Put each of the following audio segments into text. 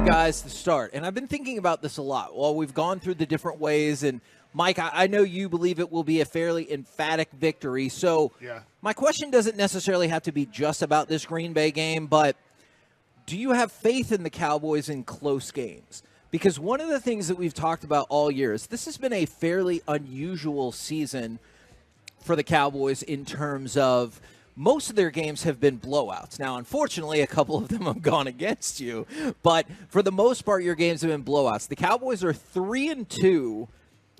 guys to start. And I've been thinking about this a lot while we've gone through the different ways. And, Mike, I know you believe it will be a fairly emphatic victory. So my question doesn't necessarily have to be just about this Green Bay game, but do you have faith in the Cowboys in close games? Because one of the things that we've talked about all year is this has been a fairly unusual season for the Cowboys in terms of most of their games have been blowouts. Now, unfortunately, a couple of them have gone against you, but for the most part, your games have been blowouts. The Cowboys are 3-2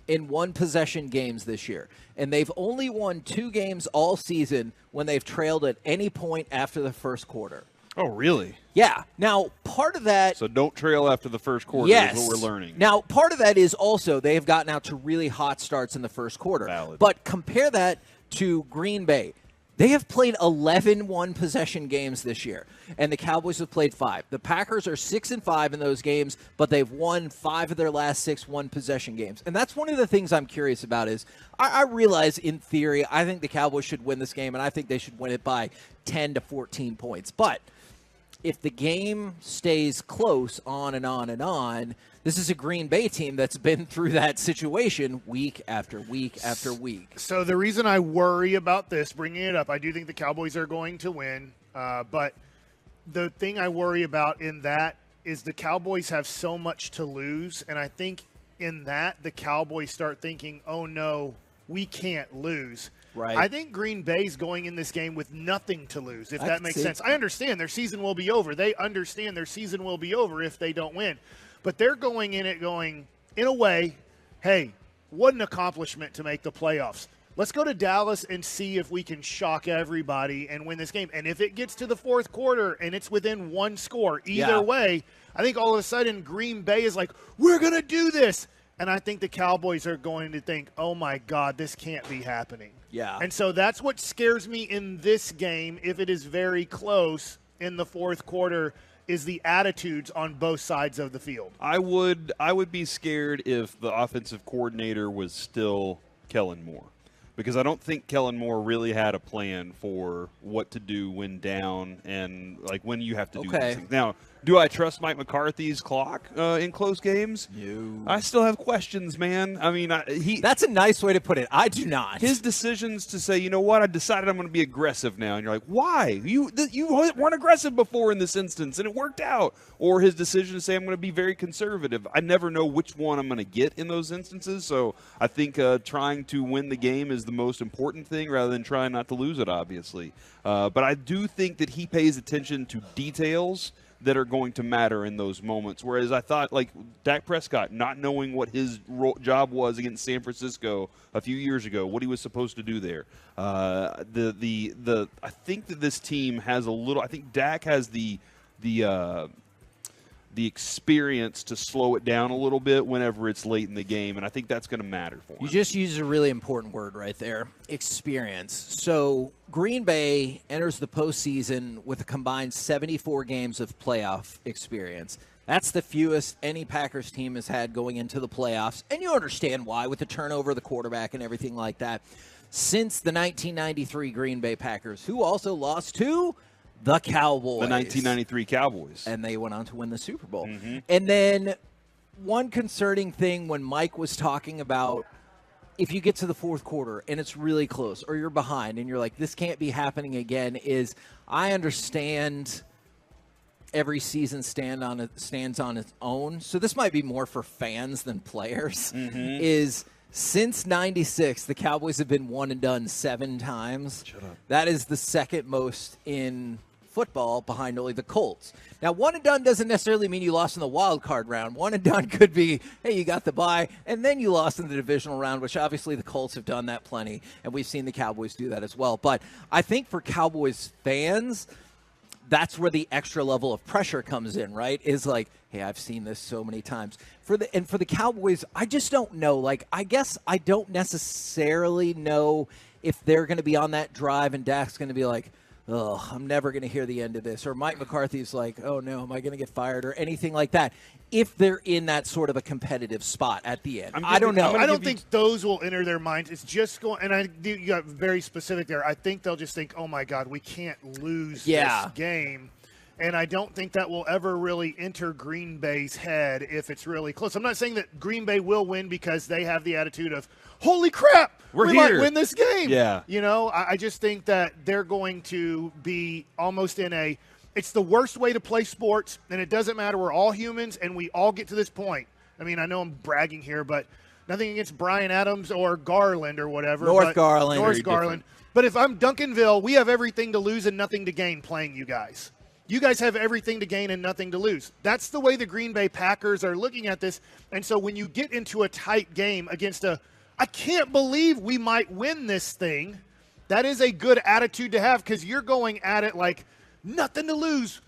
in one-possession games this year, and they've only won 2 games all season when they've trailed at any point after the first quarter. Oh, really? Yeah. Now, part of that... So don't trail after the first quarter is what we're learning. Now, part of that is also they have gotten out to really hot starts in the first quarter. Valid. But compare that to Green Bay. They have played 11 one-possession games this year, and the Cowboys have played 5. The Packers are 6-5 in those games, but they've won 5 of their last 6 one-possession games. And that's one of the things I'm curious about is I realize in theory I think the Cowboys should win this game, and I think they should win it by 10 to 14 points. But if the game stays close on and on and on, this is a Green Bay team that's been through that situation week after week after week. So the reason I worry about this, bringing it up, I do think the Cowboys are going to win. But the thing I worry about in that is the Cowboys have so much to lose. And I think in that the Cowboys start thinking, oh, no, we can't lose. Right. I think Green Bay's going in this game with nothing to lose, if that makes sense. I understand their season will be over. They understand their season will be over if they don't win. But they're going in it going, in a way, hey, what an accomplishment to make the playoffs. Let's go to Dallas and see if we can shock everybody and win this game. And if it gets to the fourth quarter and it's within 1 score, either way, I think all of a sudden Green Bay is like, we're going to do this. And I think the Cowboys are going to think, oh, my God, this can't be happening. Yeah. And so that's what scares me in this game, if it is very close in the fourth quarter, is the attitudes on both sides of the field. I would be scared if the offensive coordinator was still Kellen Moore, because I don't think Kellen Moore really had a plan for what to do when down and like when you have to do these things. Now, do I trust Mike McCarthy's clock in close games? No. I still have questions, man. I mean, that's a nice way to put it. I do not. His decisions to say, you know what, I decided I'm going to be aggressive now. And you're like, why? You weren't aggressive before in this instance, and it worked out. Or his decision to say, I'm going to be very conservative. I never know which one I'm going to get in those instances. So I think trying to win the game is the most important thing rather than trying not to lose it, obviously. But I do think that he pays attention to details that are going to matter in those moments. Whereas I thought, like, Dak Prescott, not knowing what his job was against San Francisco a few years ago, what he was supposed to do there. I think that this team has a little – I think Dak has the experience to slow it down a little bit whenever it's late in the game, and I think that's going to matter for him. You just used a really important word right there, experience. So Green Bay enters the postseason with a combined 74 games of playoff experience. That's the fewest any Packers team has had going into the playoffs, and you understand why with the turnover of the quarterback and everything like that. Since the 1993 Green Bay Packers, who also lost to the Cowboys. The 1993 Cowboys. And they went on to win the Super Bowl. Mm-hmm. And then one concerning thing when Mike was talking about if you get to the fourth quarter and it's really close or you're behind and you're like, this can't be happening again, is I understand every season stands on its own. So this might be more for fans than players, is since 96, the Cowboys have been one and done 7 times. Shut up. That is the second most in football behind only the Colts. Now, one and done doesn't necessarily mean you lost in the wild card round. One and done could be, hey, you got the bye, and then you lost in the divisional round, which obviously the Colts have done that plenty, and we've seen the Cowboys do that as well. But I think for Cowboys fans, that's where the extra level of pressure comes in, right? Is like, hey, I've seen this so many times. For the Cowboys, I just don't know. Like, I guess I don't necessarily know if they're going to be on that drive and Dak's going to be like, oh, I'm never going to hear the end of this. Or Mike McCarthy's like, oh, no, am I going to get fired? Or anything like that. If they're in that sort of a competitive spot at the end. I don't know. I don't think those will enter their minds. It's just going, and you got very specific there. I think they'll just think, oh, my God, we can't lose this game. And I don't think that will ever really enter Green Bay's head if it's really close. I'm not saying that Green Bay will win because they have the attitude of, holy crap, we might win this game. Yeah. You know, I just think that they're going to be almost in a – it's the worst way to play sports, and it doesn't matter. We're all humans, and we all get to this point. I mean, I know I'm bragging here, but nothing against Bryan Adams or Garland or whatever. North Garland. But if I'm Duncanville, we have everything to lose and nothing to gain playing you guys. You guys have everything to gain and nothing to lose. That's the way the Green Bay Packers are looking at this. And so when you get into a tight game against I can't believe we might win this thing, that is a good attitude to have because you're going at it like nothing to lose.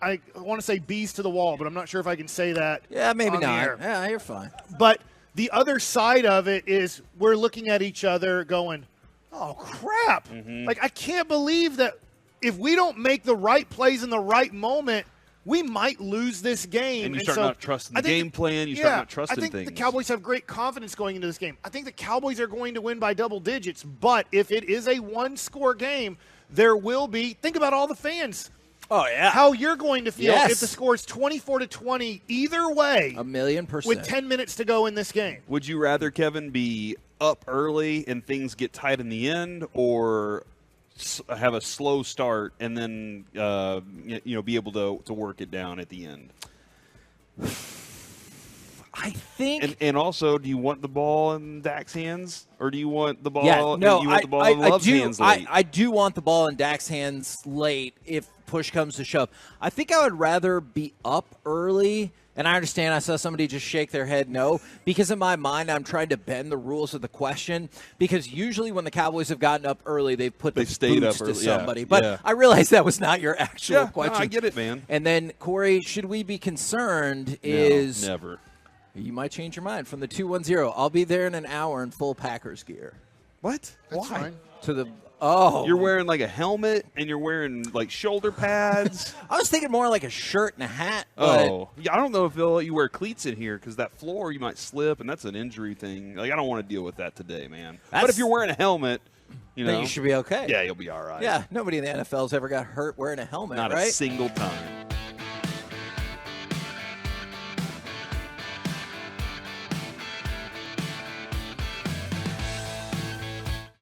I want to say bees to the wall, but I'm not sure if I can say that. Yeah, maybe not. Air. Yeah, you're fine. But the other side of it is we're looking at each other going, oh, crap. Mm-hmm. Like, I can't believe that if we don't make the right plays in the right moment, we might lose this game. And you start not trusting the game plan. You start not trusting things. I think the Cowboys have great confidence going into this game. I think the Cowboys are going to win by double digits. But if it is a one-score game, there will be – think about all the fans. Oh, yeah. How you're going to feel if the score is 24-20 either way. 1,000,000%. With 10 minutes to go in this game. Would you rather, Kevin, be up early and things get tight in the end, or have a slow start and then be able to work it down at the end? I think, and also, do you want the ball in Dak's hands, or do you want the ball? Yeah, no, you want the ball in Love's hands late? I do want the ball in Dak's hands late if push comes to shove. I think I would rather be up early. And I understand I saw somebody just shake their head no, because in my mind I'm trying to bend the rules of the question, because usually when the Cowboys have gotten up early, they've put the stayed boots up to early. somebody. Yeah. But I realize that was not your actual question. No, I get it, man. And then, Corey, should we be concerned No, never. You might change your mind from the 210. I'll be there in an hour in full Packers gear. What? That's Why? fine. To the You're wearing like a helmet and you're wearing like shoulder pads. I was thinking more like a shirt and a hat. Yeah, I don't know if they'll let you wear cleats in here because that floor you might slip, and that's an injury thing. Like, I don't want to deal with that today, man. But if you're wearing a helmet, then you should be okay. Yeah, you'll be all right. Yeah, nobody in the NFL's ever got hurt wearing a helmet, Not right? a single time.